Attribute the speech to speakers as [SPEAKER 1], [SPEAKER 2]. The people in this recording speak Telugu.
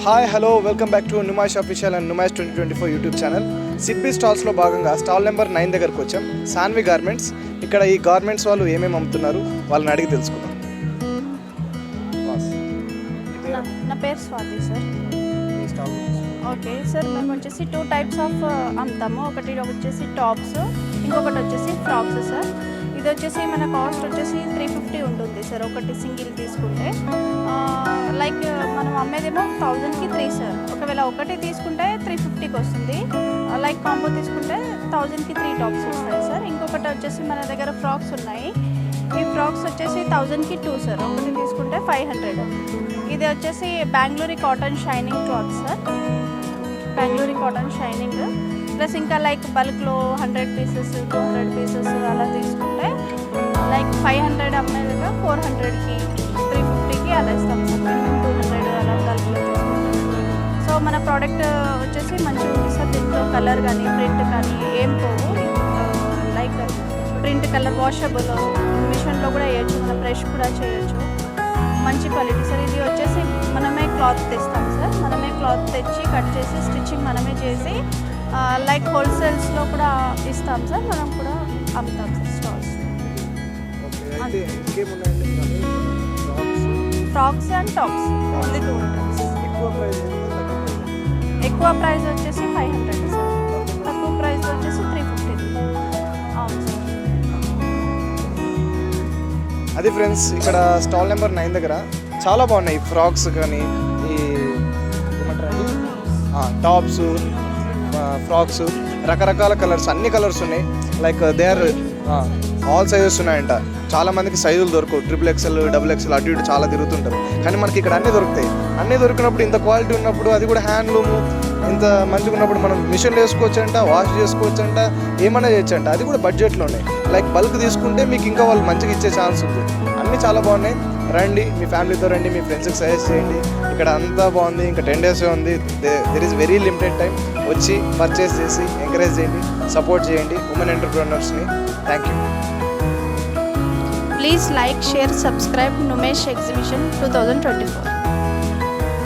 [SPEAKER 1] Hi hello welcome back to Numaish official and Numaish 2024 YouTube channel. SIDBI స్టాల్స్లో భాగంగా స్టాల్ నెంబర్ 9 దగ్గరకు వచ్చాం. సాన్వి గార్మెంట్స్. ఇక్కడ ఈ గార్మెంట్స్ వాళ్ళు ఏమేమి అమ్ముతున్నారు వాళ్ళని అడిగి తెలుసుకుందాం.
[SPEAKER 2] నా పేరు స్వాతి సార్. ఓకే సార్, మేము వచ్చేసి 2 టైప్స్ ఆఫ్ అమ్ముతాము. ఒకటి వచ్చేసి టాప్స్, ఇంకొకటి వచ్చేసి ఫ్రాక్స్ సార్. ఇది వచ్చేసి మన కాస్ట్ వచ్చేసి 350 ఉంటుంది సార్ ఒకటి సింగిల్ తీసుకుంటే. లైక్ మనం అమ్మేదేమో 1000కి 3 సార్. ఒకవేళ ఒకటి తీసుకుంటే 350కి వస్తుంది. లైక్ కాంబో తీసుకుంటే 1000కి 3 టాప్స్ వస్తాయి సార్. ఇంకొకటి వచ్చేసి మన దగ్గర ఫ్రాక్స్ ఉన్నాయి. ఈ ఫ్రాక్స్ వచ్చేసి 1000కి 2 సార్. ఒకటి తీసుకుంటే 500. ఇది వచ్చేసి Bengaluru cotton shining cloth sir. Bengaluru cotton shining plus ఇంకా లైక్ బల్క్లో 100 పీసెస్ 200 పీసెస్ అలా తీసుకుంటే లైక్ 500 అమ్మేదిగా 400కి 350కి అలా ఇస్తాం సార్. 200 అలా బల్క్లో తీసుకుంటాం. సో మన ప్రోడక్ట్ వచ్చేసి మంచిగా ఉంది సార్. దీంట్లో కలర్ కానీ ప్రింట్ కానీ ఏం పోవు. లైక్ ప్రింట్ కలర్ వాషబుల్, మిషన్లో కూడా వేయచ్చు, మన బ్రష్ కూడా చేయొచ్చు. మంచి క్వాలిటీ సార్. ఇది వచ్చేసి మనమే క్లాత్ తెస్తాం సార్. మనమే క్లాత్ తెచ్చి కట్ చేసి స్టిచ్చింగ్ మనమే చేసి లైక్ హోల్సేల్స్లో కూడా ఇస్తాం సార్. మనం కూడా అమ్ముతాం sir stalls. Frocks and tops only 2 items. ఎక్కువ ప్రైస్ వచ్చేసి 500 సార్. తక్కువ ప్రైస్ వచ్చేసి 350. అవును సార్.
[SPEAKER 1] అది ఫ్రెండ్స్, ఇక్కడ స్టాల్ నెంబర్ 9 దగ్గర చాలా బాగున్నాయి ఫ్రాక్స్ కానీ ఈ ఏమంటారు టాప్స్, ఫ్రాక్స్, రకరకాల కలర్స్, అన్ని కలర్స్ ఉన్నాయి. Like they are all sizes ఉన్నాయంట. చాలా మందికి సైజులు దొరకవు. XXL, XXL అటు ఇటు చాలా తిరుగుతుంటారు. కానీ మనకి ఇక్కడ అన్నీ దొరుకుతాయి. అన్నీ దొరికినప్పుడు, ఇంత క్వాలిటీ ఉన్నప్పుడు, అది కూడా హ్యాండ్లూము ఇంత మంచిగా ఉన్నప్పుడు మనం మిషన్లు వేసుకోవచ్చంట, వాష్ చేసుకోవచ్చంట, ఏమైనా చేయొచ్చంట. అది కూడా బడ్జెట్లోనే. లైక్ బల్క్ తీసుకుంటే మీకు ఇంకా వాళ్ళు మంచిగా ఇచ్చే ఛాన్స్ ఉంది. అన్నీ చాలా బాగున్నాయి. రండి, మీ ఫ్యామిలీతో రండి, మీ ఫ్రెండ్స్కి సజెస్ట్ చేయండి. ఇక్కడ అంతా బాగుంది. ఇంకా 10 days ఉంది. There is very limited time. వచ్చి పర్చేస్ చేసి ఎంకరేజ్ చేయండి, సపోర్ట్ చేయండి ఉమెన్ ఎంటర్ప్రెన్యూర్స్ని. Thank you.
[SPEAKER 2] Please like, share, subscribe Numesh Exhibition 2024.